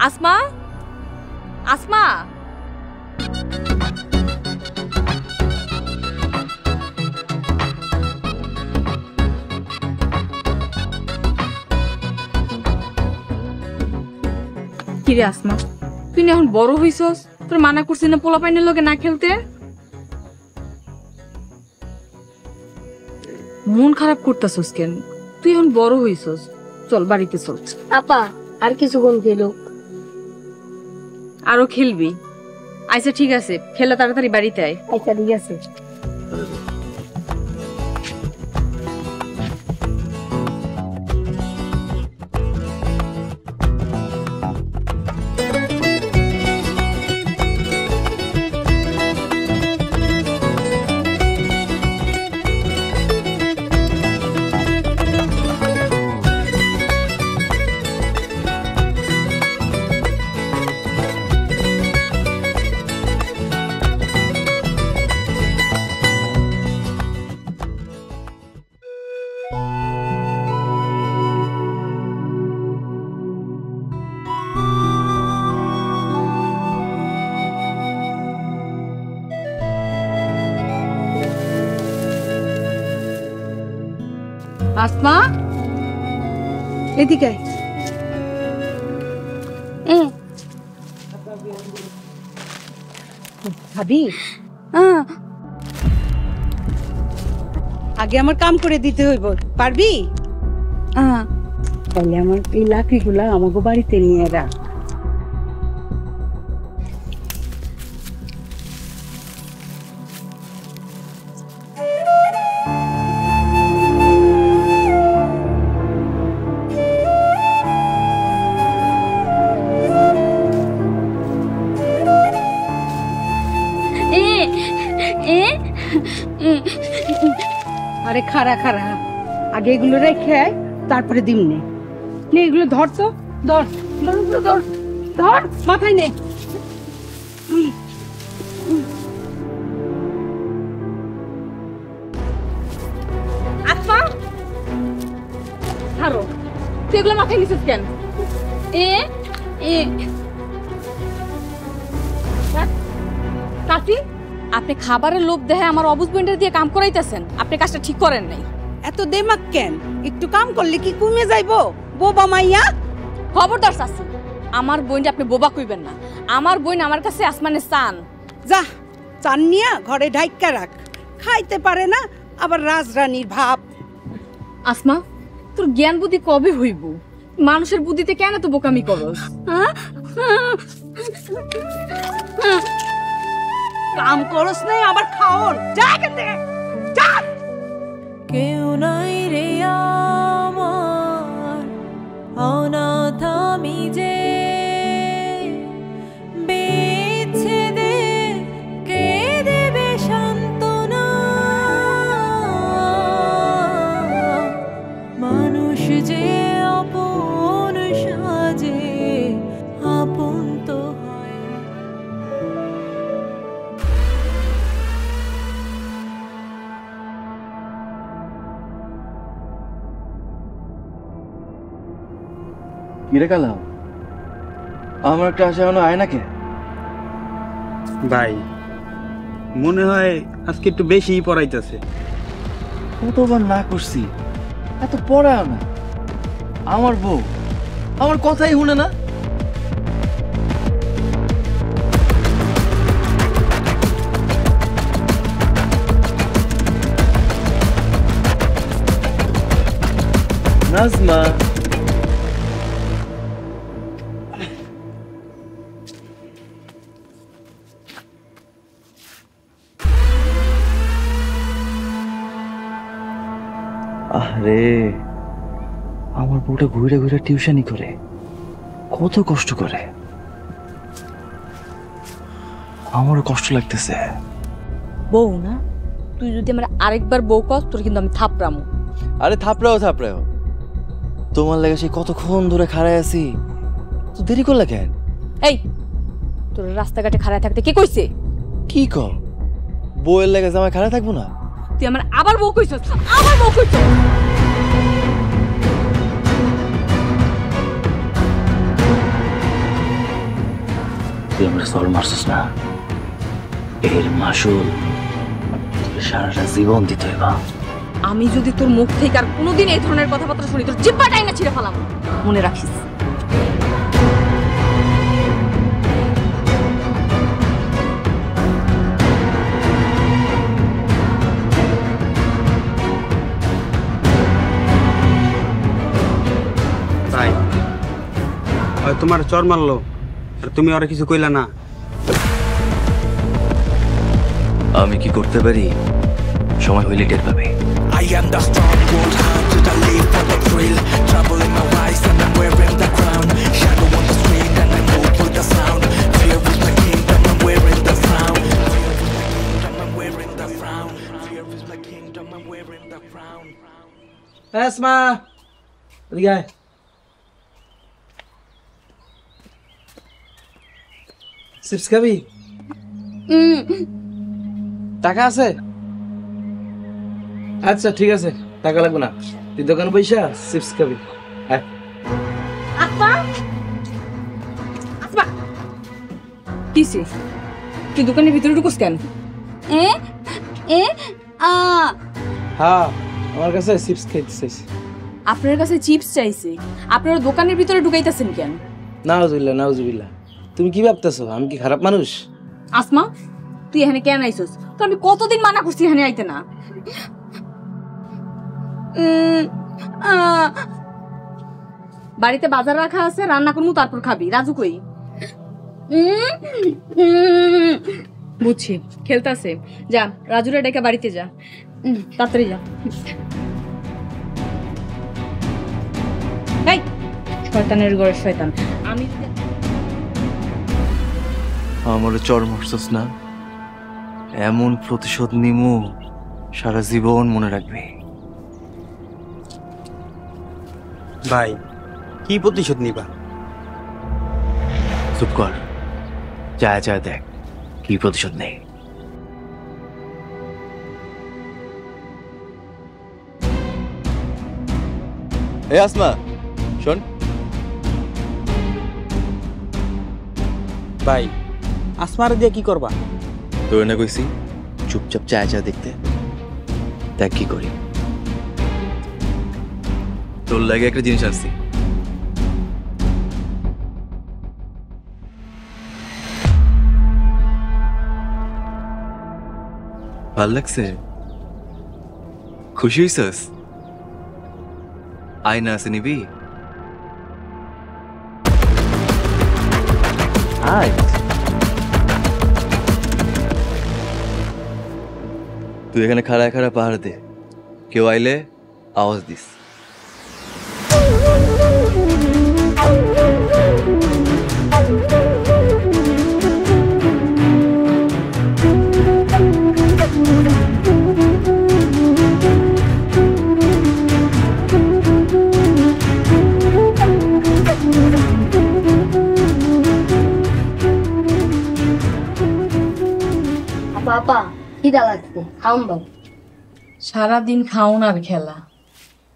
আসমা, আসমা, কিরে আসমা, তুই এখন বড় হইছস, তোর মানা করছি না পোলা পাইনের লগে না খেলতে? মন খারাপ করতেছস কেন? তুই এখন বড় হইছস, চল বাড়িতে চল। আপা আর কিছুক্ষণ খেলো। আরো খেলবি? আচ্ছা ঠিক আছে, খেলা তাড়াতাড়ি বাড়িতে আয়। আচ্ছা ঠিক আছে। আসমা, এদিকে ভাবি, আগে আমার কাম করে দিতে হইব, পারবি? তাহলে আমার এই লাকড়িগুলা আমাকে বাড়িতে নিয়ে রাখ। আরে খারা খারা, আগে এগুলো রেখে তারপরে দিমনে। নে এগুলো ধর, তো ধর ধর ধর, মাথায় নে। আসমা, ছাড়ো, তুই এগুলো মাথায় নিছিস কেন? কাকি, আপনি খাবারের লোভ দেখে আমার অবুঝ বোনটা দিয়ে কাম করাইতেছেন, আপনি কাজটা ঠিক করেন নাই। এত দেমাক কেন? একটু কাম করলে কি কমে যাইবো? বোবা মাইয়া। খবরদার চাচি, আমার বোনটা আপনি বোবা কইবেন না। আমার বোন আমার কাছে আসমানের চান। যা, চান নিয়া ঘরে ঢাইকা রাখ। খাইতে পারে না, আবার রাজরানীর ভাব। আসমা, তোর জ্ঞান বুদ্ধি কবে হইব? মানুষের বুদ্ধিতে কেন তো বোকামি করস? কাম করস নাই, আবার খাওন। যা এখান থেকে, যা। কেউ নাই রে আমার, অনাথ আমি যে, বিচ্ছেদে কে দেবে সান্ত্বনা? মানুষ যে আপন সাজে, আপন তো হয়। কিরে কালাম, আমার একটা আশা এখনো আয় না কে? ভাই মনে হয় আজকে একটু বেশি পড়াইতেছে। কতবার না করছি, এত পড়ায় না। আমার বউ আমার কথাই শুনে না। নাজমা, আরে আমার বউটা ঘুরে ঘুরে টিউশনি করে, কত কষ্ট করে। আমারও কষ্ট লাগতেছে। বউ না, তুই যদি আমার আরেকবার বউ কস তোর কিন্তু আমি থাপড়ামু। আরে থাপড়াও থাপড়াও, তোমার লাগে সেই কতক্ষণ ধরে খাড়ায় আছি, তো দেরি করলা কেন? এই তোর রাস্তাঘাটে খাড়ায় থাকতে কে কইছে? কি কও, বউয়ের লাগে জামাই খাড়ায় থাকবো না? তুই আমার আবার বউ কইছস, আবার বউ কইছস। তুই আমার সর মারছিস না, এর মাসুল সারাটা জীবন দিতে হইবা। আমি যদি তোর মুখ থেকে আর কোনোদিন এই ধরনের কথাবার্তা শুনি তোর জিব্বাটাই না ছিঁড়ে ফেলাম, মনে রাখিস। তাই ওই তোমার চর মারলো আর তুমি আর কিছু কইলা না? আমি কি করতে পারি সময় হইলে টের পাবে। I am the strong world hunter that live for the thrill. Trouble in my eyes and I'm wearing the crown. Shadow on the street and I move with the sound. Fear is my kingdom, I'm wearing the frown. Fear is my kingdom, I'm wearing the frown. Fear is my kingdom, I'm wearing the frown. Asma, এদিকে আয়। Chips খাবি? টাকা আছে? আচ্ছা ঠিক আছে, টাকা লাগবে না, তুই দোকান পয়সা চিপস খাবি। হ্যাঁ আসমা, আসমা কিসে তুই দোকানের ভিতরে ঢুকোস কেন? হ্যাঁ, আমার কাছে চিপস খাইতে চাইছি। আপনার কাছে চিপস চাইছে, আপনারা দোকানের ভিতরে ঢুকাইতেছেন কেন? নাউজুবিল্লাহ নাউজুবিল্লাহ, তুমি কি ভাবতেছো আমি কি খারাপ মানুষ? আসমা তুই এখানে কেন আইছস? তো আমি কতদিন মানা করছি এখানে আইতে না। বাড়িতে বাজার রাখা আছে, রান্না করবো তারপর খাবি। রাজু কই? বুঝছি খেলতাছে, যা রাজুরে ডেকে বাড়িতে যা, তাড়াতাড়ি যা। এই শয়তানের ঘরের শয়তান, আমি আমার চর মারছিস না, এমন প্রতিশোধ নিমু সারা জীবন মনে রাখবি। ভাই কি প্রতিশোধ নিবা? চুপ কর, চায় চায় দেখ কি প্রতিশোধ নেই। এই আসমা শোন, ভাই আসমারে দিয়ে কি করবা? তোর না কইছি চুপচাপ চায় চায় দেখতে, দেখ কি করি। তোর লাগে একটা জিনিস আসছি, ভাল লাগছে? খুশি হইছস? আয়না আছে নিবি? আয়, তুই এখানে খাড়া খাড়া পাহাড় দে, কেউ আইলে আওয়াজ দিস। বাবা খিদা লাগছে, খাওন দাও। সারাদিন খাওন আর খেলা।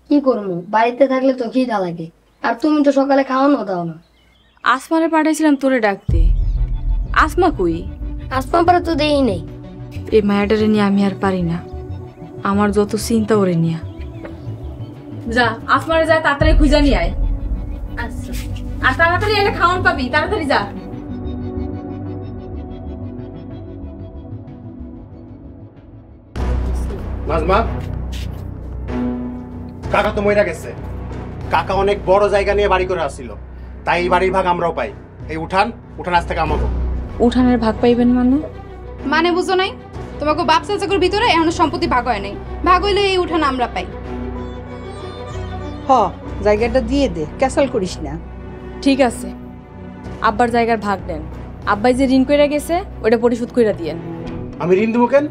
কি করবো, বাড়িতে থাকলে তো খিদা লাগে, আর তুমি তো সকালে খাওয়ানো দাও না। আসমারে পাঠাইছিলাম তোরে ডাকতে, আসমা কই? আসমা পরে তো দেই নেই। এই মায়াটারে নিয়ে আমি আর পারি না, আমার যত চিন্তা ওরে নিয়ে। যা আসমারে যা, তাড়াতাড়ি খুঁজা নিয়ে আয়। আচ্ছা আর তাড়াতাড়ি এলে খাওন পাবি, তাড়াতাড়ি যা। নাজমা, কাকা তো মইরা গেছে, কাকা অনেক বড় জায়গা নিয়ে বাড়ি করে আসছিল, তাই এই বাড়ির ভাগ আমরাও পাই। এই উঠান আজ থেকে আমাকে। উঠানের ভাগ পাইবেন মানে? মানে বুঝো নাই? তোমাকে বাপ চাচাকুর ভিতরে এখনো সম্পত্তি ভাগ হয় নাই। ভাগ হইলে এই উঠান আমরা পাই। জায়গাটা দিয়ে দে, ক্যাসাল করিস না। ঠিক আছে, আব্বার জায়গার ভাগ দেন। আব্বাই যে ঋণ কইরা গেছে ওটা পরিশোধ কইরা দিয়েন। আমি ঋণ দেবো কেন?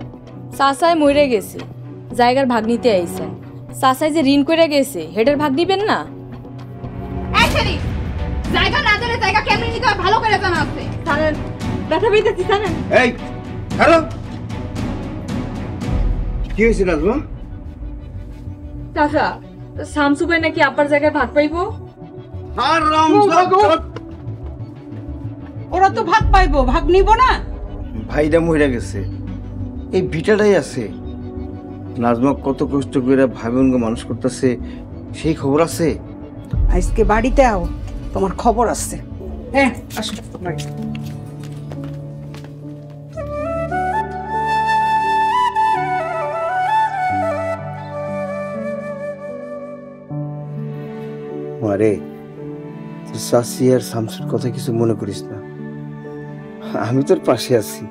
চাচাই মরে গেছে, জায়গার ভাগ নিতে আইছেন। চাচাই যে ঋণ কইরা গেছে হেডের ভাগ দিবেন না? জায়গা না দিলে জায়গা কেমনে নিতে হয় ভালো করে জানা আছে। জানেন ব্যথা পেয়েছি জানেন? এই হ্যালো, কি হয়েছে নাজমা? চাচা, শামসু ভাই নাকি আব্বার জায়গায় ভাগ পাইবো। ওরা তো ভাগ পাইবো, ভাগ নিব না। ভাইটা মরে গেছে, এই ভিটাটাই আছে। নাজমা কত কষ্ট করে ভাই বোনকে মানুষ করতেছে, সেই খবর আছে? আজকে বাড়িতে আও, তোমার খবর আছে। হ্যাঁ আসো। মারে, চাষি আর শামসুর কথা কিছু মনে করিস না, আমি তোর পাশে আছি।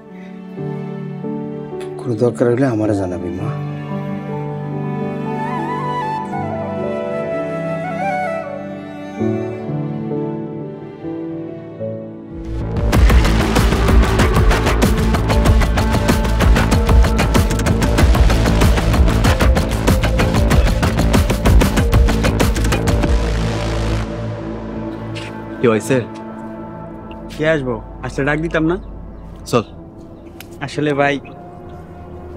কোনো দরকার হলে আমারে জানাবি মা। কি হয়েছে? কে আসবো? আসলে ডাক দিতাম না? চল। আসলে ভাই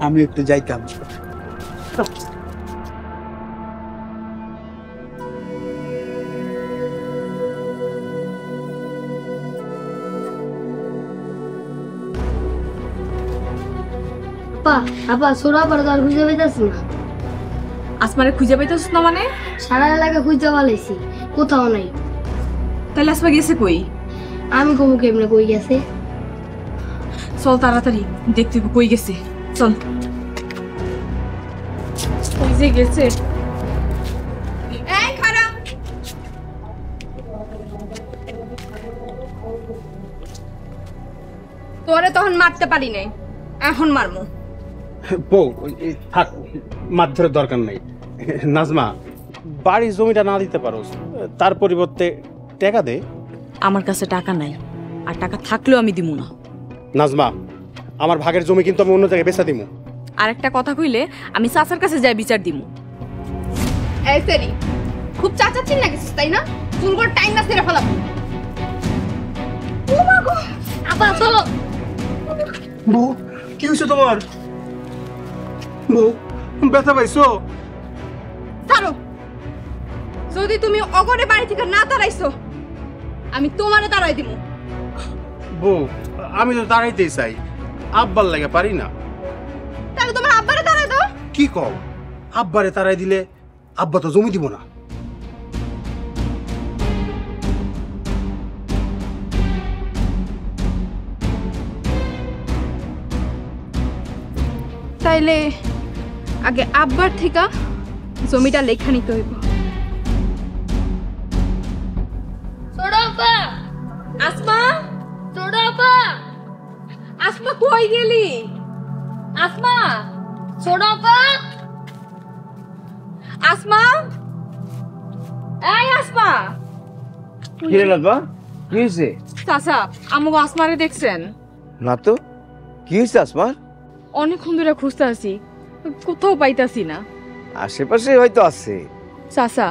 আমি একটু যাইতাম। আপা সোরা পর্দার খুঁজে পাইতাছি না। আসমারে খুঁজে পাইতেছ না মানে? সারা এলাকা খুঁজে পালাইছি, কোথাও নাই। তাহলে আসমা গেছে কই? আমি কমু কেমনে কই গেছে? চল তাড়াতাড়ি দেখতে কই গেছে, চল। কই যে গেছে? এই খারাপ, তোরে তখন মারতে পারি নাই, এখন মারমু। বউ থাক, মারধরের দরকার নাই। নাজমা, বাড়ির জমিটা না দিতে পারো, তার পরিবর্তে টাকা দে। আমার কাছে টাকা নাই, আর টাকা থাকলেও আমি দিমু না। নাজমা, আমার ভাগের জমি কিন্তু আমি অন্য জায়গায় বেচা দিমু। আর একটা কথা কইলে আমি চাচার কাছে যাই বিচার দিমু। এই সেরি, খুব চাচাচ্ছিস না কিছু তাই না? চুলগুলো টাইম না সেরে ফেলাবো। ও মা গো, আপা চলো। বউ, কি হয়েছে তোমার? বউ, ব্যথা পাইছো? ছাড়ো, যদি তুমি অগরে বাড়ি থেকে না তাড়াইছো আমি তোমারে তাড়াই দিব। বউ, আমি তো তাড়াইতেই চাই, আব্বার লাগে পারি না। তাহলে তোমার আব্বারে তাড়াই দাও। কি কও? আব্বারে তাড়াই দিলে আব্বা তো জমি দিব না। তাইলে আগে আব্বার থেকে জমিটা লেখা নিতে হইব। আসমা, আসমা কই গেলি? আসমা, আসমা, এই আসমা। কি রে নাজমা, কি হয়েছে? চাচা, আমাকে আসমারে দেখছেন? না তো, কি হয়েছে আসমার? অনেকক্ষণ ধরে খুঁজতে আছি, কোথাও পাইতাছি না। আশেপাশে হয়তো আছে। চাচা,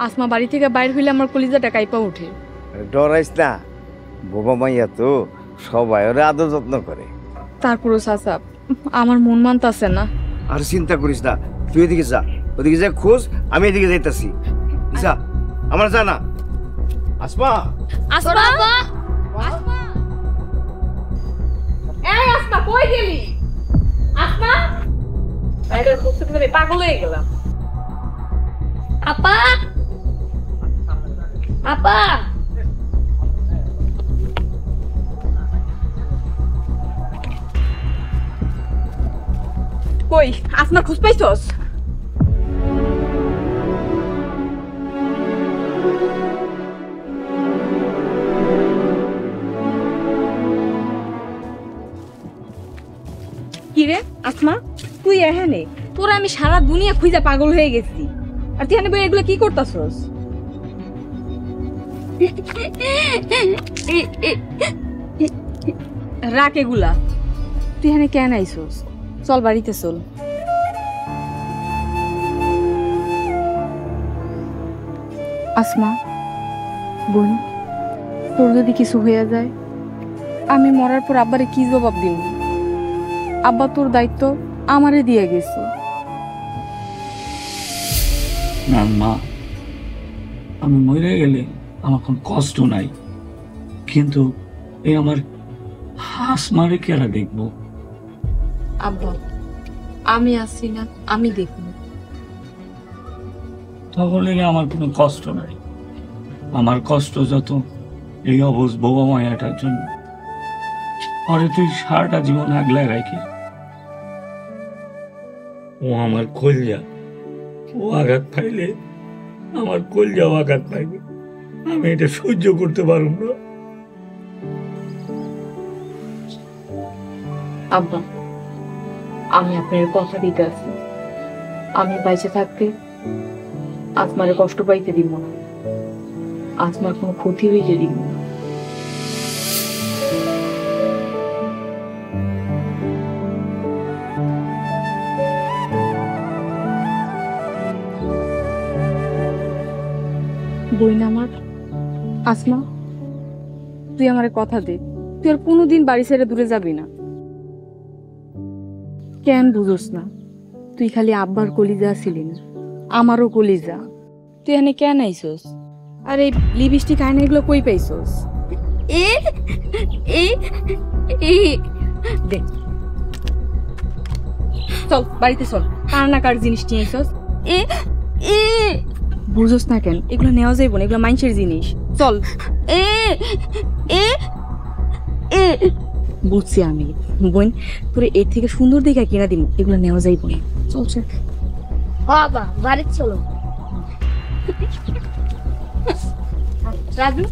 আসমা বাড়ি থেকে বাইর হইলে আমার কলিজাটা কাইপা ওঠে। ডরাইস না, বোবা মাইয়া তো সবাই ওরা আদর যত্ন করে। তারপরও চাচা, আমার মন মানতাছে না। আর চিন্তা করিস না, তুই এদিকে যা, ওদিকে যা খোঁজ, আমি এদিকে যাইতাছি। যা, আমার জানা। আসমা, আসমা, আসমা, এই আসমা কই গেলি? আসমা, বাইরে খুঁজতে খুঁজতে আমি পাগল হয়ে গেলাম। আপা, আপা, কই আসমার খোঁজ পাইছস? আমি সারা দুনিয়া খুঁজে পাগল হয়ে গেছি, আর তুই এখানে এগুলো কি করতাছস? রাখ এগুলা, তুই এখানে কেন আইছস? চল বাড়িতে চল। আসমা বোন, তোর যদি কিছু হয়ে যায়, আমি মরার পর আব্বারে কি জবাব দিব? আব্বা তোর দায়িত্ব আমারে দিয়ে গেছে। না মা, আমি মরে গেলে আমার কোনো কষ্ট নাই, কিন্তু এই আমার হাঁস মারে কেরা দেখবো? আব্বা আমি আসছি না, আমি দেখব। তাহলে আমার কোনো কষ্ট নাই। আমার কষ্ট যত এই অবুঝ বৌমা মায়াটার জন্য। পরে তুই সারাটা জীবন আগলায় রাখি। ও আমার কলজা, ও আঘাত পাইলে আমার কলজাও আঘাত পাইবে। আমি এটা সহ্য করতে পারব না। আব্বা আমি আপনার কথা দিতে আছি, আমি বাইচে থাকতে আসমারে কষ্ট পাইতে দিব না, আসমার কোনো ক্ষতি হইতে দিব না। বইন আমার, আসমা তুই আমারে কথা দে, তুই আর কোনোদিন বাড়ি ছেড়ে দূরে যাবি না। কেন বুঝোস না? তুই খালি আব্বার কলিজা ছিলি না, আমারও কলিজা। তুই এখানে কেন আইসোস? আর এই লিপস্টিক আয়না এগুলো কই পাইছোস? দেখ চল বাড়িতে চল, কার না কার জিনিস নিয়ে আইসোস? বুঝোস না কেন? এগুলো নেওয়া যাইব না, এগুলো মানুষের জিনিস। চল। বুঝছি আমি বোন, তোরে এর থেকে সুন্দর দেখে কিনা দিব, এগুলো নেওয়া যাইব না। চল চল বাবা বাড়িতে চলো। রাজু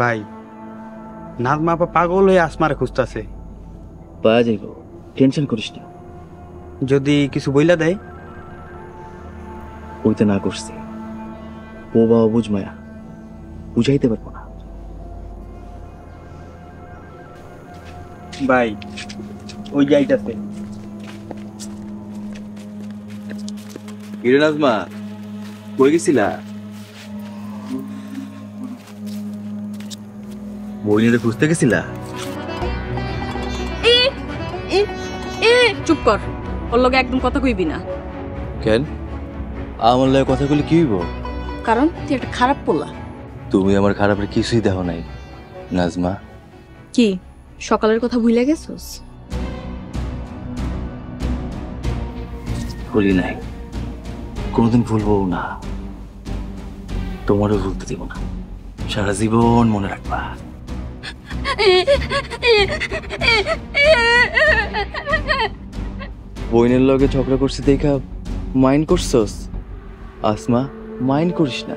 ভাই, নাজমা আপা পাগল হয়ে আসমারে খুঁজতেছে। পাওয়া যাইব, টেনশন করিস না। যদি কিছু বইলা দেয়? ওইতে না করছি, ও বাবা বুঝ মায়া, বুঝাইতে পারবো না। ভাই ওই যাইতাছে। কিরে নাজমা, কই গেছিলা? বই নিয়ে খুঁজতে গেছিলা? চুপ কর, ওর লগে একদম কথা কইবি না। কেন? আমার লগে কথা কইলে কি হইব? কারণ তুই একটা খারাপ পোলা। তুমি আমার খারাপের কিছুই দেখো নাই নাজমা। কি সকালের কথা ভুলে গেছস? ভুলি নাই, কোনোদিন ভুলবো না, তোমারও ভুলতে দিব না, সারা জীবন মনে রাখবা। বইনের লগে ঝগড়া করছি দেখা মাইন্ড করছস? আসমা, মাইন্ড করিস না।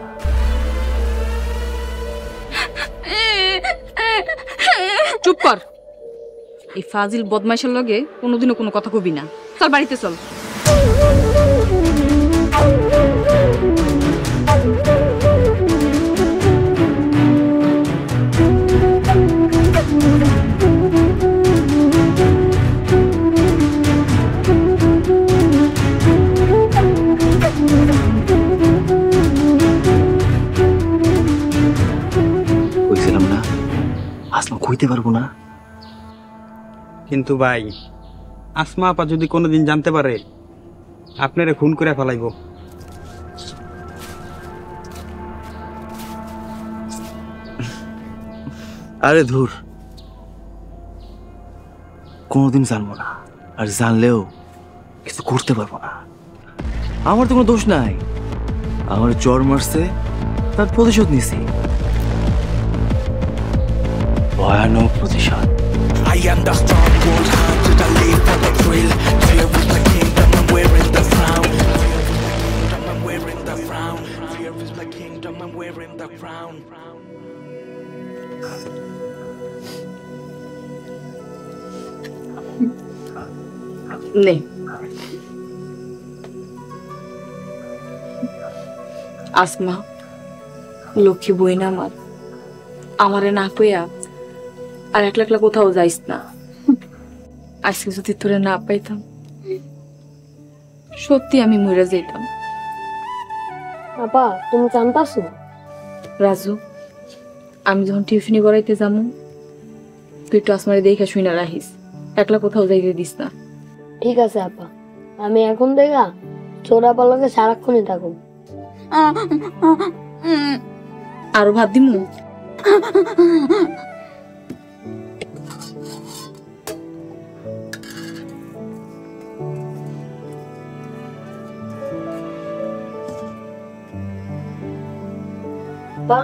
চুপ কর, এই ফাজিল বদমাইশের লগে কোনোদিনও কোনো কথা কবি না। চল বাড়িতে চল। কইছিলাম না আসমা কইতে পারবো না। কিন্তু ভাই, আসমা আপা যদি কোনোদিন জানতে পারে, আপনারে খুন করে ফেলাইব। আরে ধুর, কোনোদিন জানবো না, আর জানলেও কিছু করতে পারবো না। আমার তো কোনো দোষ নাই, আমার জ্বর মারছে, তার প্রতিশোধ নিছি, ভয়ানক প্রতিশোধ। I am the strong world hunter that live for the thrill. Fear is the kingdom, I'm wearing the crown. Fear is the kingdom, I'm wearing the crown. Fear is the kingdom, I'm wearing the crown. নে আসমা, লক্ষ্মী বই না আমারে না কইয়া আর একলা একলা কোথাও যাইস না। আজকে যদি তোরে না পাইতাম সত্যি আমি মরে যাইতাম। আপা তুমি জানতাছো? রাজু, আমি যখন টিউশনি করাইতে যাবো তুই একটু আসমারে দেখা শুনে রাখিস, একলা কোথাও যাইতে দিস না। ঠিক আছে আপা, আমি এখন দেখা চোরা পালকে সারাক্ষণই থাকো। আরো ভাত দিমু? আপা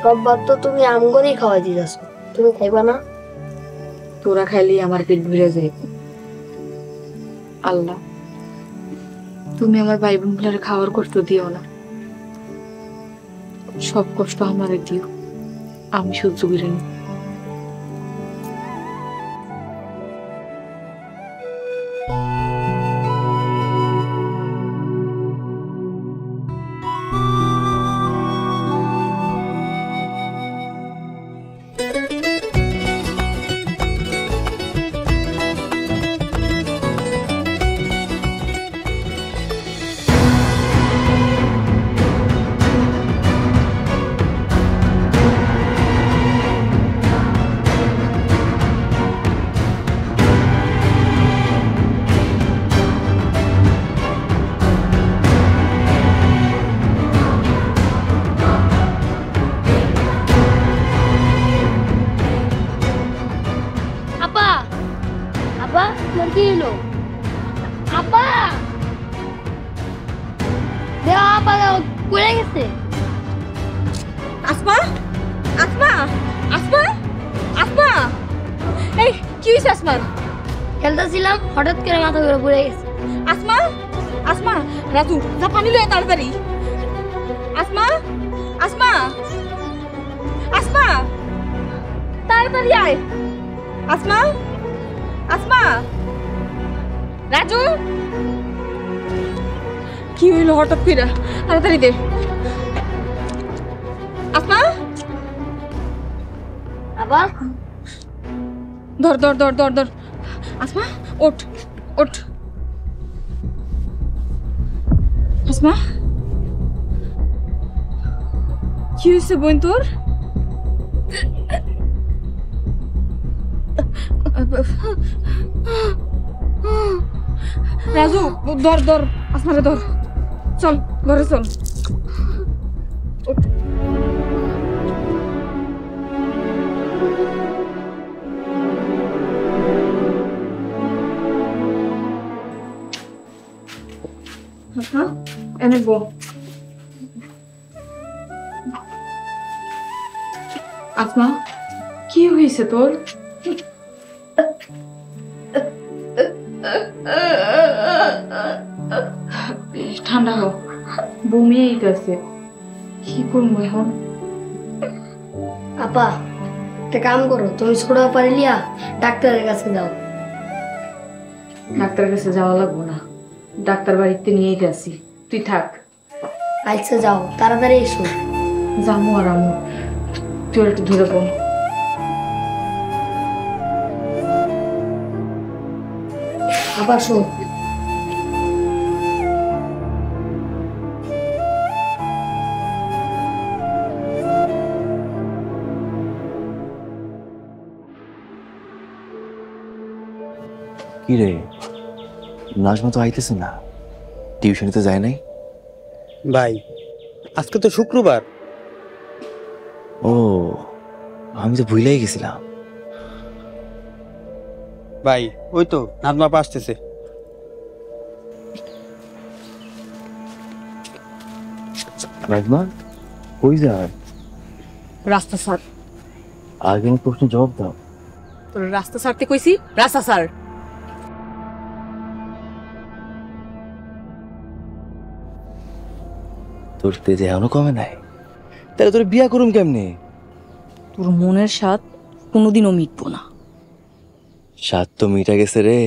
সব ভাত তো তুমি আমগরেই খাওয়াই দিতেছ, তুমি খাইবা না? তোরা খাইলে আমার পেট ভরে যাইব। আল্লাহ, তুমি আমার ভাই বোনগুলার খাওয়ার কষ্ট দিও না, সব কষ্ট আমারে দিও, আমি সহ্য করে নিই। কি হলো? আপা দেওয়া আপা পড়ে গেছে। আসমা, আসমা, আসমা, আসমা, এই কি হয়েছে আসমার? খেলতেছিলাম, হঠাৎ করে মাথা ঘুরে পড়ে গেছে। আসমা, আসমা, রাজু যা পানি লয়ে তাড়াতাড়ি। আসমা, আসমা, আসমা, তাড়াতাড়ি আয়। আসমা, আসমা, রাজু, কি হইলো হঠাৎ করে? তাড়াতাড়ি দে। আসমা, আবার ধর ধর ধর ধর ধর। আসমা ওঠ ওঠ। আসমা, কি হয়েছে বোন তোর? রাজু ধর ধর, আসমারে ধর, চল ঘরে চল। ওঠ। এনে বো। আসমা, কি হয়েছে তোর? ঠান্ডা হোক, বমি আইতাছে, কি করবো এখন? আপা একটা কাম করো, তুমি ছোড়া পারিলিয়া ডাক্তারের কাছে যাও। ডাক্তারের কাছে যাওয়া লাগবো না, ডাক্তার বাড়িতে নিয়ে গেছি, তুই থাক। আচ্ছা যাও, তাড়াতাড়ি এসো। যাবো আর আমু, তুই একটু ধরে পড়। আবার শোন, কি রে, নাজমা তো আইতেছে না, টিউশনে তো যায় নাই। ভাই আজকে তো শুক্রবার। ও, আমি তো ভুলেই গেছিলাম। ভাই ওই তো নাজমা আপা আসতেছে। নাজমা কই যায়? রাস্তা স্যার। আগে আমার প্রশ্নের জবাব দাও। তোর রাস্তা ছাড়তে কইছি, রাস্তা স্যার। তোর তেজ এখনো কমে নাই? তাহলে তোর বিয়া করুম কেমনে? তোর মনের স্বাদ কোনোদিনও মিটবো না। স্বাদ তো মিটা গেছে রে,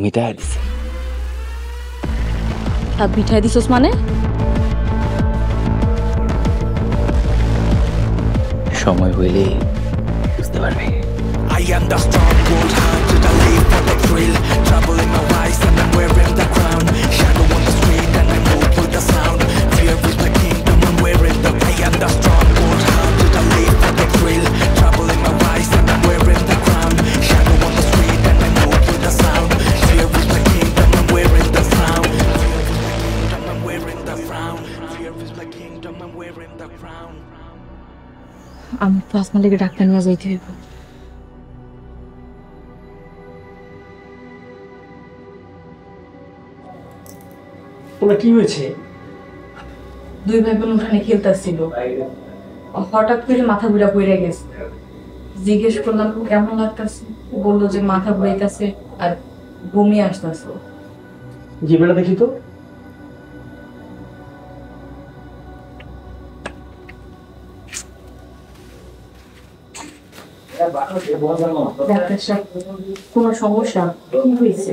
মিটাই দিছে। স্বাদ মিঠাই দিছস মানে? সময় হইলে বুঝতে পারবে। I am the strong, cold hearted, I live for the thrill. Trouble in my eyes and I'm wearing the crown. Shadow on the street and I move with the sound. Fear is my kingdom, I'm wearing the I am the strong, cold hearted, I live for the thrill. Trouble in my eyes and I'm wearing the crown. Shadow on the street and I move with the sound. Fear is my kingdom, I'm wearing the crown. Fear is my kingdom, I'm wearing the crown. Fear is my kingdom, I'm wearing the crown. আমি তো আসমান লেগে doctor নিয়ে যাইতে হইব। তোমার কি হয়েছে? দুই ভাই বোন ওখানে খেলতেছিল, হঠাৎ করে মাথা ঘুরা পড়ে গেছে। জিজ্ঞেস করলাম কেমন লাগতেছে, বললো যে মাথা ঘুরাইতেছে আর বমি আসতেছে। জিবেটা দেখি তো। ডাক্তার সাহেব, কোনো সমস্যা কি হয়েছে?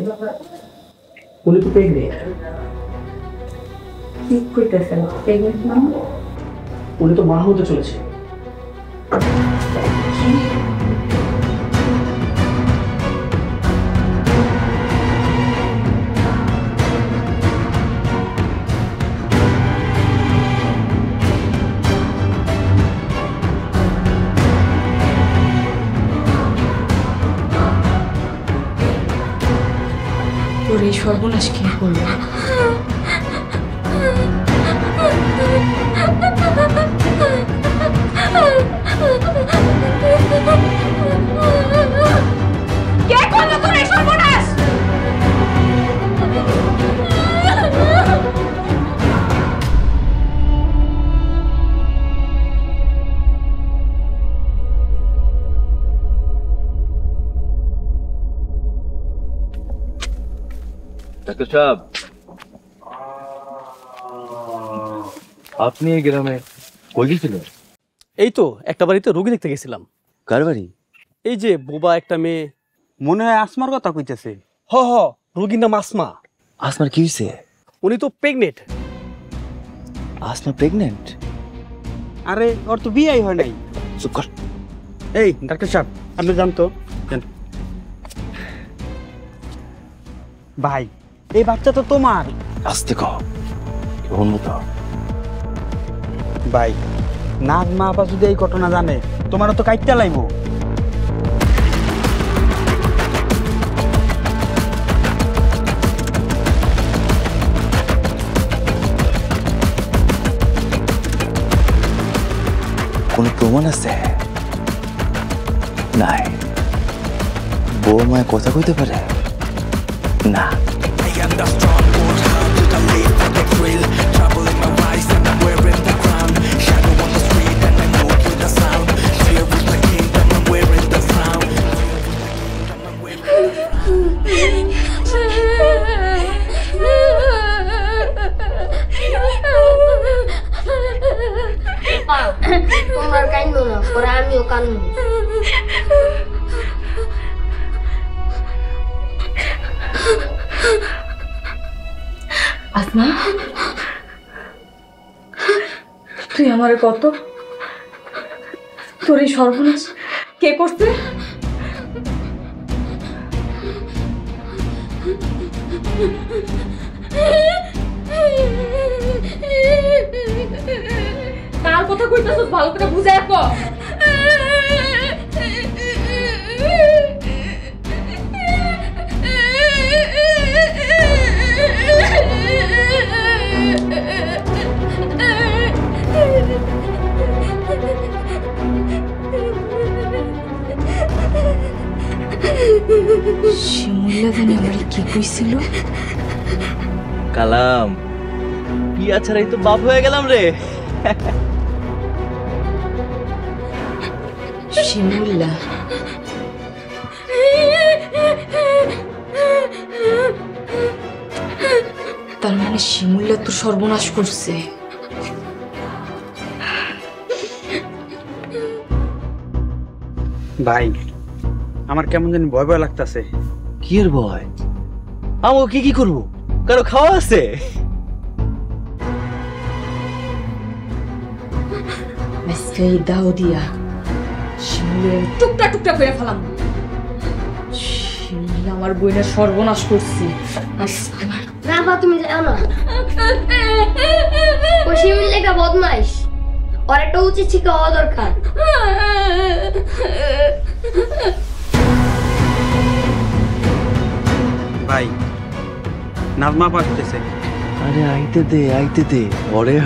উনি তো প্রেগনেন্ট। ঠিক কইতেছেন, প্রেগনেন্ট না? উনি তো মা হতে চলেছে। তোর এই সর্বনাশ কি করলো? কে করলো তোর এই সর্বনাশ? ডাক্তার সাহেব, আপনি এই গ্রামে কই গেছিলেন? এই তো একটা বাড়িতে রোগী দেখতে গেছিলাম। কার বাড়ি? এই যে বোবা একটা মেয়ে, মনে হয় আসমার কথা কইতেছে। হ হ, রোগীর নাম আসমা। আসমার কি হয়েছে? উনি তো প্রেগনেন্ট। আসমা প্রেগনেন্ট? আরে ওর তো বিয়েই হয় নাই। চুপ কর। এই ডাক্তার সাহেব, আপনি জানতো ভাই এই বাচ্চা তো তোমার। আস্তে কও, উন্নত। ভাই নাজমা আপা যদি এই ঘটনা জানে তোমারও তো কাইটটা লাইব। কোন প্রমাণ আছে? নাই। বৌমায় কথা কইতে পারে না। I am the strong, cold hearted, I live for the thrill. Trouble in my eyes and I'm wearing the crown. Shadow on the street and I move with the sound. Fear is my kingdom, I'm wearing the crown. Fear is my kingdom, I'm wearing তোমার কান্দো না, পরে আমিও কান্দো। আসমা, তুই আমারে কত, তোর এই সর্বনাশ কে করছে? কার কথা কইতাছস ভালো করে বুঝায় কও। শিমুল্লা জানি আমার কি কইছিল? কালাম, বিয়া ছাড়াই তো বাপ হয়ে গেলাম রে। শিমুল্লা তার মানে শিমুল্লা তোর সর্বনাশ করছে। ভাই আমার কেমন জানি ভয় ভয় লাগতেছে। কি এর ভয়? আমাকে কি করবো? কারো খাওয়া আছে? আজকে এই দাও দিয়া শিমুলের টুকটা টুকটা করে ফেলাম। শিমুল আমার বইনের সর্বনাশ করছে। রাফা তুমি যাও না, ও শিমুল লেখা বদমাইশ, ওর একটা উচিত শিক্ষা হওয়া দরকার। ভাই নাজমা পাঠতেছে। আরে আইতে দে ওরে।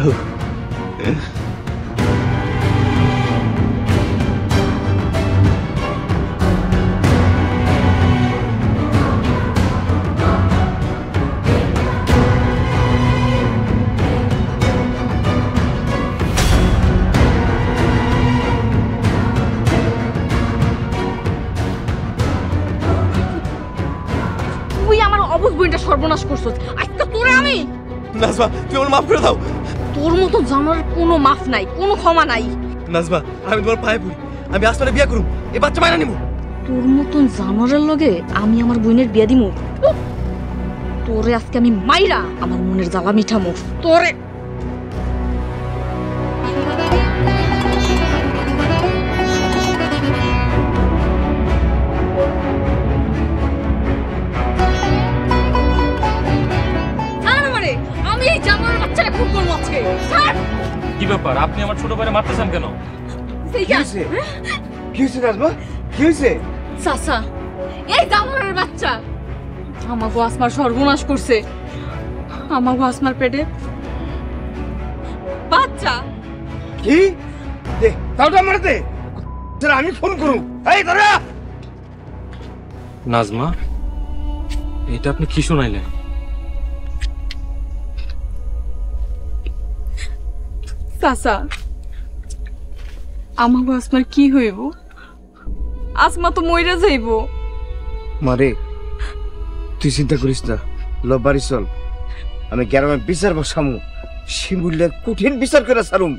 তুই আমার অবুঝ বইনটা সর্বনাশ করছিস। আজকে তোরে আমি নাজমা তুমি আমার মাফ করে দাও। তোর মতো জানার কোনো মাফ নাই, কোনো ক্ষমা নাই। নাজমা আমি তোমার পায়ে পড়ি, আমি আসমানে বিয়ে করুম, এই বাচ্চা মাইনা নিমু। তোর মতন জানোয়ারের লগে আমি আমার বোনের বিয়া দিমু? তোরে আজকে আমি মাইরা আমার মনের জ্বালা মিঠামু। তোরে আমি এই জানোয়ারের বাচ্চাটা খুন করবো আজকে। কি ব্যাপার, আপনি আমার ছোট ভাইরে মারতেছেন কেন? কি হয়েছে নাজমা? কি হয়েছে? চাচা, এই জানোয়ারের বাচ্চা আমাগো আসমার সর্বনাশ করছে। আমাগো আসমার পেটে বাচ্চা। কি? দে তাওটা মার দে, আমি ফোন করুম। এই ধরা নাজমা, এটা আপনি কি শুনাইলেন? চাচা, আমাগো আসমার কি হইব? আসমা তো মইরা যাইব। মারে তুই চিন্তা করিস না, ল বাড়ি চল, আমি গ্রামে বিচার বসামু, শিমুলের কঠিন বিচার করে সারুম।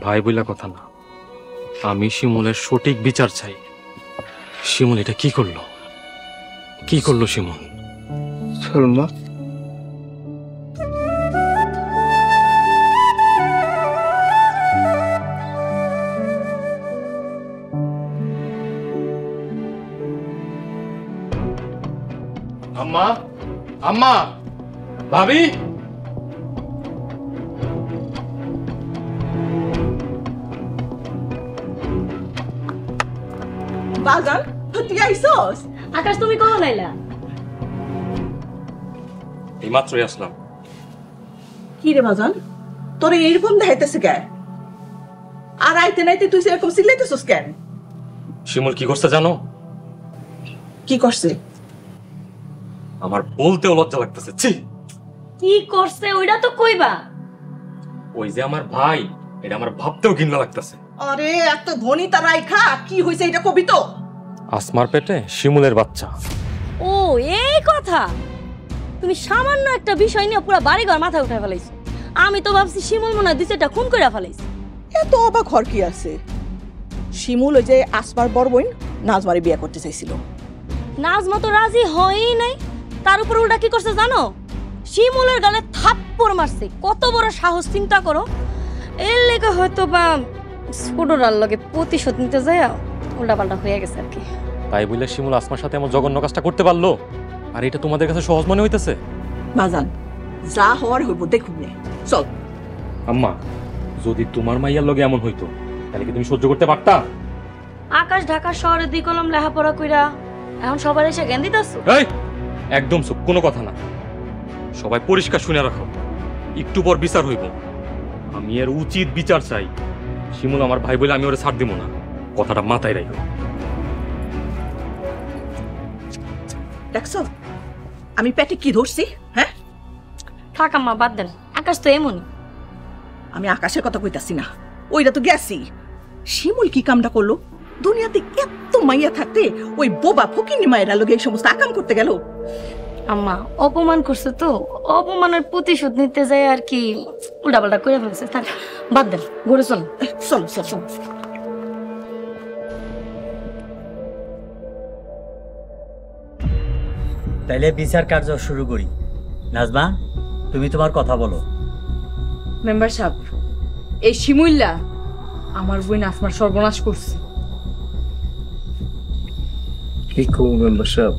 ভাই বইলা কথা না, আমি শিমুলের সঠিক বিচার চাই। শিমুল এটা কি করলো? কি করলো শিমুল? চল মা। আম্মা, আম্মা, ভাবি, বাজান তুই আইছস? আকাশ তুমি কখন আইলা? এই মাত্রই আসলাম। কি রে বাজান, তোরে এইরকম দেখাইতেছে কে? আর আইতে নাইতে তুই এরকম সিলাইতেছস কেন? শিমুল কি করছে জানো? কি করছে? আমার বলতেও লজ্জা লাগতেছে। ছি, কি করছে ওইটা তো কইবা। ওই যে আমার ভাই, এটা আমার ভাবতেও ঘৃণা লাগতেছে। আরে এত ধনী তার রাইখা কি হইছে এটা কবি তো? আসমার পেটে শিমুলের বাচ্চা। ও এই কথা, তুমি সামান্য একটা বিষয় নিয়ে পুরো বাড়িঘর মাথা উঠায় ফেলাইছো। আমি তো ভাবছি শিমুল মনে হয় দুই চারটা খুন করে ফেলাইছে। এত অবাক হওয়ার কি আছে? শিমুল ওই যে আসমার বড় বোন নাজমারে বিয়ে করতে চাইছিল। নাজমা তো রাজি হয়ই নাই, তার উপর উল্টা কি করছে জানো? শিমুলের গালে থাপ্পড় মারছে। কত বড় সাহস চিন্তা করো। এর লেগে হয়তো বা ছোটরার লগে প্রতিশোধ নিতে যায় উল্টা পাল্টা হয়ে গেছে আর কি। তাই বলে শিমুল আসমার সাথে এমন জঘন্য কাজটা করতে পারলো? আর এটা তোমাদের কাছে সহজ মনে হইতেছে? বাজান যা হওয়ার হইব দেখুন নে, চল। আম্মা, যদি তোমার মাইয়ার লগে এমন হইতো তাহলে কি তুমি সহ্য করতে পারতা? আকাশ ঢাকা শহরে দি কলম লেখাপড়া কইরা এখন সবার এসে জ্ঞান দিতেছ? এই একদম চুপ, কোনো কথা না। সবাই পরিষ্কার শুনে রাখো, একটু পর বিচার হইব। আমি এর উচিত বিচার চাই। শিমুল আমার ভাই বলে আমি ওরে ছাড় দিব না, কথাটা মাথায় রাখো। দেখছো আমি পেটে কি ধরছি? হ্যাঁ থাক আম্মা, বাদ দেন। আকাশ তো এমনই। আমি আকাশের কথা কইতাছি না, ওইটা তো গেছি। শিমুল কি কামটা করলো? দুনিয়াতে এত মাইয়া থাকতে ওই বোবা ফকিনি মায়েরা লোক এই সমস্ত আকাম করতে গেল। আম্মা অপমান করছে তো, অপমানের প্রতিশোধ নিতে যায় আর কি উল্টাপাল্টা করে ফেলছে। থাক বাদ দেন, ঘুরে চল। চল চল চল। তাইলে বিচার কার্য শুরু করি। নাজমা, তুমি তোমার কথা বলো। মেম্বার সাহেব, এই শিমুল্লা আমার বোন আসমার সর্বনাশ করছে। কি করবো মেম্বার সাহেব,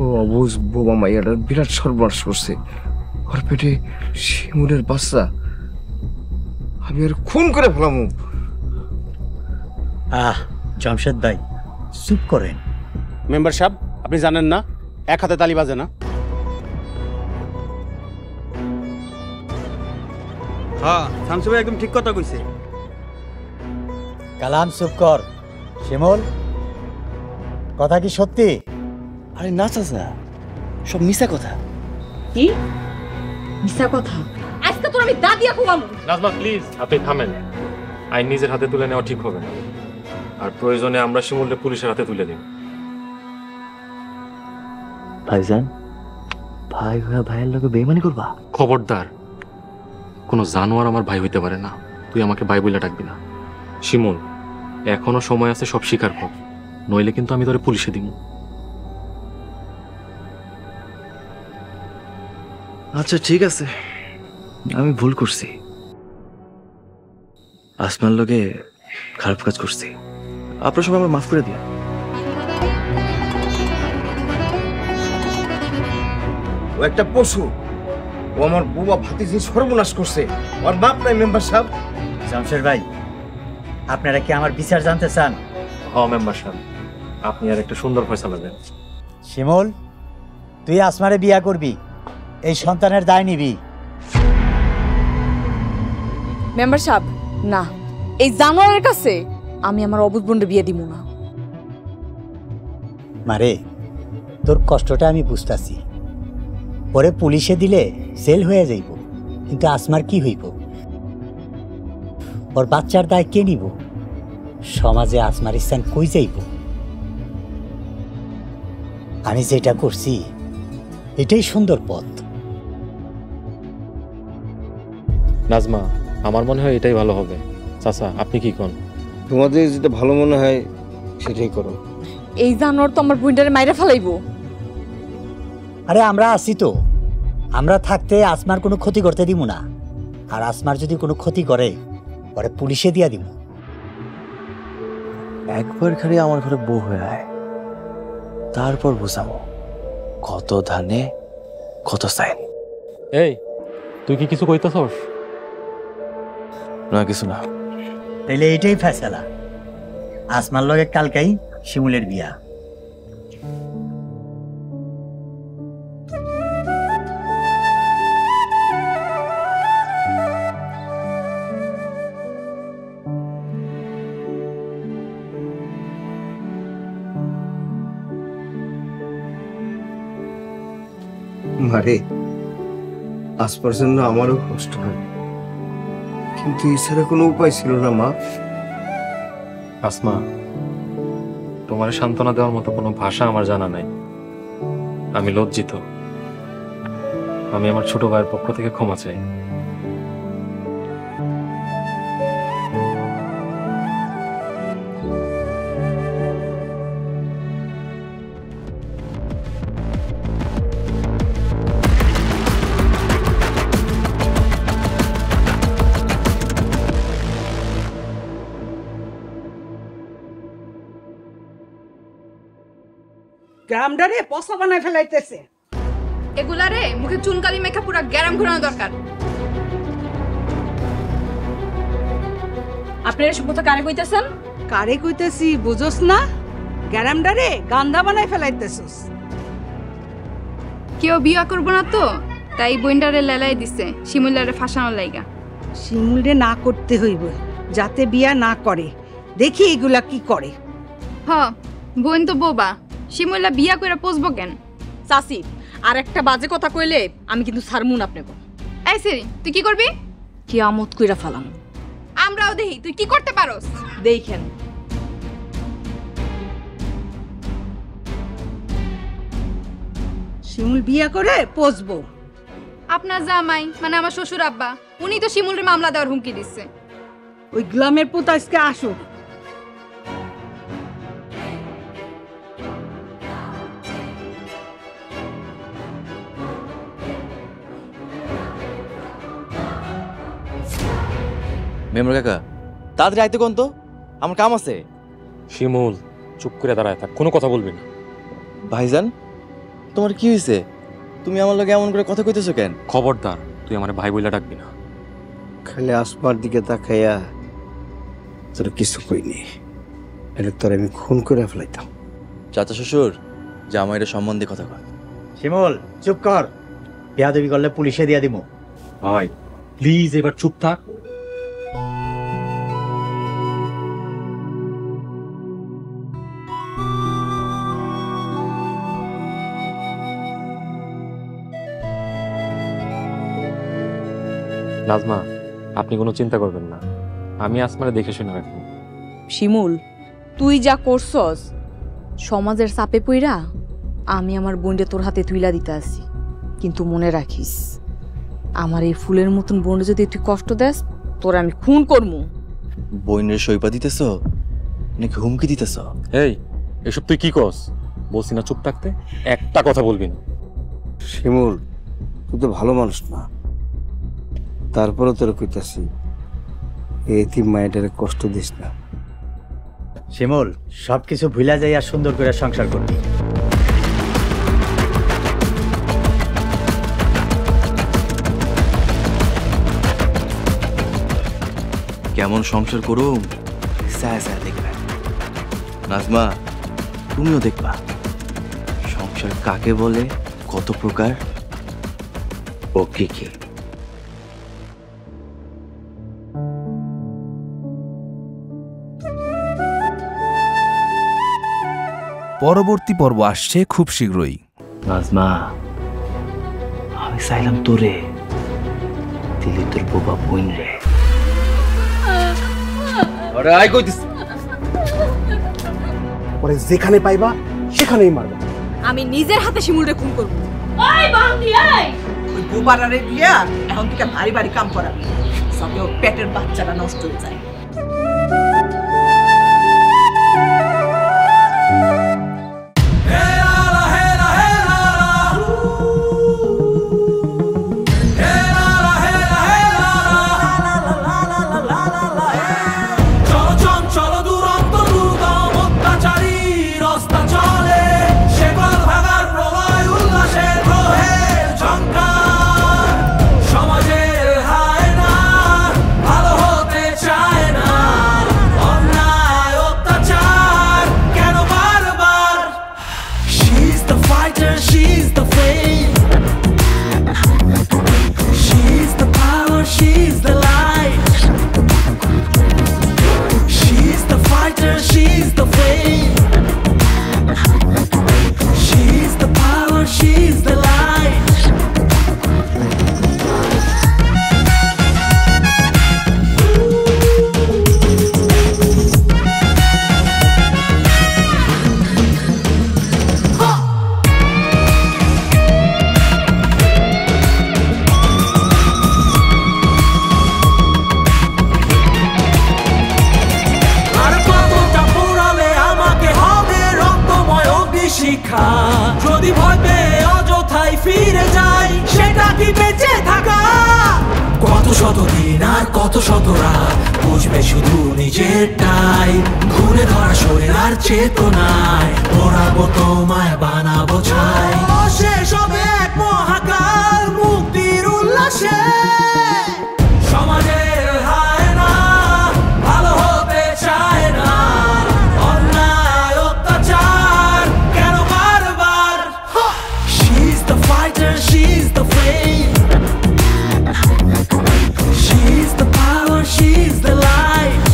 ও অবুজ বোবা মাইয়াটার বিরাট সর্বনাশ করছে। ওর পেটে শিমুলের বাচ্চা, আমি আর খুন করে ফেলামু। জামশেদ ভাই চুপ করেন। মেম্বার সাহেব, আপনি জানেন না এক হাতে তালি বাজে না? হ্যাঁ, শামসু ভাই একদম ঠিক কথা কইছে। কালাম চুপ কর। শিমুল, কথা কি সত্যি? আরে না চাচা, সব মিছা কথা। কি মিছা কথা? আজকে তোর আমি দাদিয়া কুমামু। নাজমা প্লিজ, আপনি থামেন। আইন নিজের হাতে তুলে নেওয়া ঠিক হবে না, আর প্রয়োজনে আমরা শিমুলকে পুলিশের হাতে তুলে দিই। ভাইজান, ভাই হয়ে ভাইয়ের লোকে বেইমানি করবা? খবরদার, কোনো জানোয়ার আমার ভাই হইতে পারে না। তুই আমাকে ভাই বলে ডাকবি না। শিমুল, এখনো সময় আছে, সব স্বীকার কর, নইলে কিন্তু আমি তোরে পুলিশে দিব। আচ্ছা ঠিক আছে, আমি ভুল করছি, আসমার লোকে খারাপ কাজ করছি। আপনার সবাই আমার মাফ করে দিন। ও একটা পশু, ও আমার বুবা ভাতিজি সর্বনাশ করছে। ওর বাপ নাই মেম্বার সাহেব। জামশেদ ভাই, আপনারা কি আমার বিচার জানতে চান? হ্যাঁ মেম্বার সাহেব, আপনি আর একটা সুন্দর ফয়সালা দেন। শিমুল, তুই আসমারে বিয়া করবি, এই সন্তানের দায় নিবি। মেম্বার সাহেব, না, এই জানোয়ারের কাছে আমি আমার অবুজ বোনকে বিয়ে দিব না। মারে, তোর কষ্টটা আমি বুঝতাছি। পরে পুলিশে দিলে জেল হয়ে যাইব, কিন্তু আসমার কি হইব? ওর বাচ্চার দায় কে নিব? সমাজে আসমার স্থান কই যাইব? আমি যেটা করছি এটাই সুন্দর পথ। নাজমা, আমার মনে হয় এটাই ভালো হবে। চাচা, আপনি কি কোন? তোমাদের যেটা ভালো মনে হয় সেটাই করো। এই জানোয়ার তো আমার বোনটারে মাইরা ফেলাইবো। আরে আমরা আছি তো, আমরা থাকতে আসমার কোনো ক্ষতি করতে দিব না। আর আসমার যদি কোনো ক্ষতি করে, পরে পুলিশে দিয়া দিব। একবার খালি আমার ঘরে বউ হয়ে আয়, তারপর বুঝাবো কত ধানে কত চাইন। এই, তুই কি কিছু কইতাছস? না, কিছু না। তাইলে এইটাই ফেসলা, আসমার লগে কালকেই শিমুলের বিয়া। মারে, আসপার জন্য আমারও কষ্ট হয়, কিন্তু এছাড়া কোনো উপায় ছিল না মা। আসমা, তোমার সান্ত্বনা দেওয়ার মতো কোনো ভাষা আমার জানা নাই। আমি লজ্জিত। আমি আমার ছোট ভাইয়ের পক্ষ থেকে ক্ষমা চাই। গ্রামটারে পচা বানায় ফেলাইতেছে। এগুলারে মুখে চুনকালি মেখা পুরা গ্যারাম ঘোরানো দরকার। আপনারা এসব কথা কারে কইতেছেন? কারে কইতেছি বুঝোস না? গ্রামটারে গান্দা বানায় ফেলাইতেছস। কেউ বিয়া করবো না তো, তাই বইন্ডারে লেলাই দিছে শিমুলারে ফাঁসানোর লাইগা। শিমুলরে না করতে হইব, যাতে বিয়া না করে। দেখি এগুলা কি করে। হ, বোন তো বোবা, শিমুলা বিয়া কইরা পোষবো কেন? চাচি, আর একটা বাজে কথা কইলে আমি কিন্তু ছাড়মুন আপনাকে। এই সেরি, তুই কি করবি? কিয়ামত কইরা ফেলাম। আমরাও দেখি তুই কি করতে পারোস। দেখেন। শিমুল বিয়া করে পোষবো। আপনার জামাই মানে আমার শ্বশুর আব্বা, উনি তো শিমুলের মামলা দেওয়ার হুমকি দিচ্ছে। ওই গ্লামের পুত আজকে আসুক। মেম্বার কাকা তাড়াতাড়ি আইতে কোন তো, আমার কাম আছে। শিমুল চুপ করে দাঁড়ায় থাক, কোনো কথা বলবি না। ভাইজান তোমার কি হয়েছে? তুমি আমার লগে এমন করে কথা কইতেছো কেন? খবরদার, তুই আমার ভাই বইলা ডাকবি না। খালি আসমার দিকে তাকাইয়া তোর কিছু কইনি, এটা তোর আমি খুন করে ফেলাইতাম। চাচা শ্বশুর জামাইয়ের সম্বন্ধে কথা কয়। শিমুল চুপ কর, বেয়াদবি করলে পুলিশে দিয়া দিব। ভাই প্লিজ এবার চুপ থাক। নাজমা, আপনি কোনো চিন্তা করবেন না, আমি আসমারে দেখে শুনে রাখবো। শিমুল তুই যা করছস, সমাজের চাপে পইরা আমি আমার বোনকে তোর হাতে তুইলা দিতে আসি, কিন্তু মনে রাখিস আমার এই ফুলের মতন বোন যদি তুই কষ্ট দেস তোর আমি খুন করমু। বইনের সইপা দিতেছ নাকি হুমকি দিতেছ? এই এসব তুই কি কস? বলছি না চুপ থাকতে, একটা কথা বলবি না। শিমুল তুই তো ভালো মানুষ না, তারপরে তোর কইতাছি এতিম মায়ের কষ্ট দিস না। শিমুল সবকিছু ভুলা যাই আর সুন্দর করে সংসার করবি। কেমন সংসার করুম দেখবে নাজমা, তুমিও দেখবা সংসার কাকে বলে, কত প্রকার, ও কি কি। পরবর্তী পর্ব আসছে খুব শীঘ্রই। নাজমা আমি চাইলাম তোরে, দিলি তোর বোবা বোন রে। আরে আই কইতিস, পরে যেখানে পাইবা সেখানেই মারবা। আমি নিজের হাতে শিমুলরে খুন করব। ওই বান্দি এই, ওই গোবারারে দিয়া এখন থেকে ভারী ভারী কাম করাবি, সবে ওর পেটের বাচ্চাটা নষ্ট হয়ে যায়। যদি ভয় পেয়ে অযথাই ফিরে যাই, সেটা কি বেঁচে থাকা? কত শত দিন আর কত শত রাত বুঝবে শুধু নিজেরটাই, ঘুরে ধরা শরীর আর চেতনায় ওড়াবো তোমায় বানাবো ছাই। শেষ হবে এক মহাকাল মুক্তির উল্লাসে, সমাজের হায় না ভালো হতে চায় না, অন্যায় অত্যাচার কেন বারবার? She's the fighter, she's the flame, she's the power, she's the light,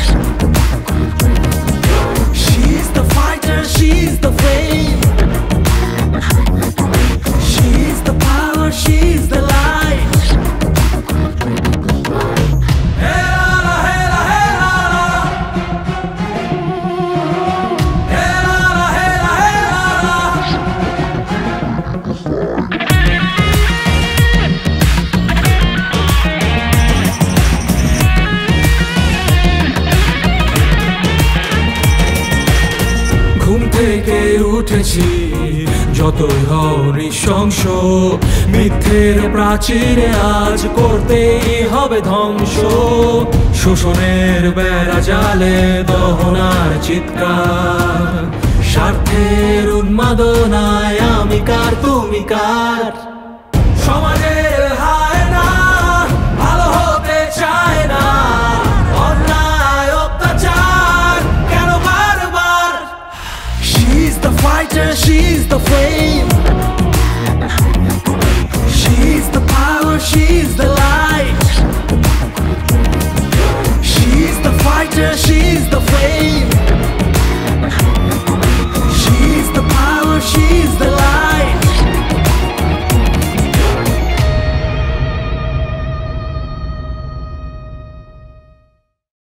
she's the fighter, she's the flame, she's the power, she's the light. ঘুম থেকে উঠেছি যতই হও নৃশংস, মিথ্যের প্রাচীরে আজ করতেই হবে ধ্বংস। শোষণের বেড়া জালে দহনার চিৎকার, স্বার্থের উন্মাদনায় আমি কার তুমি কার।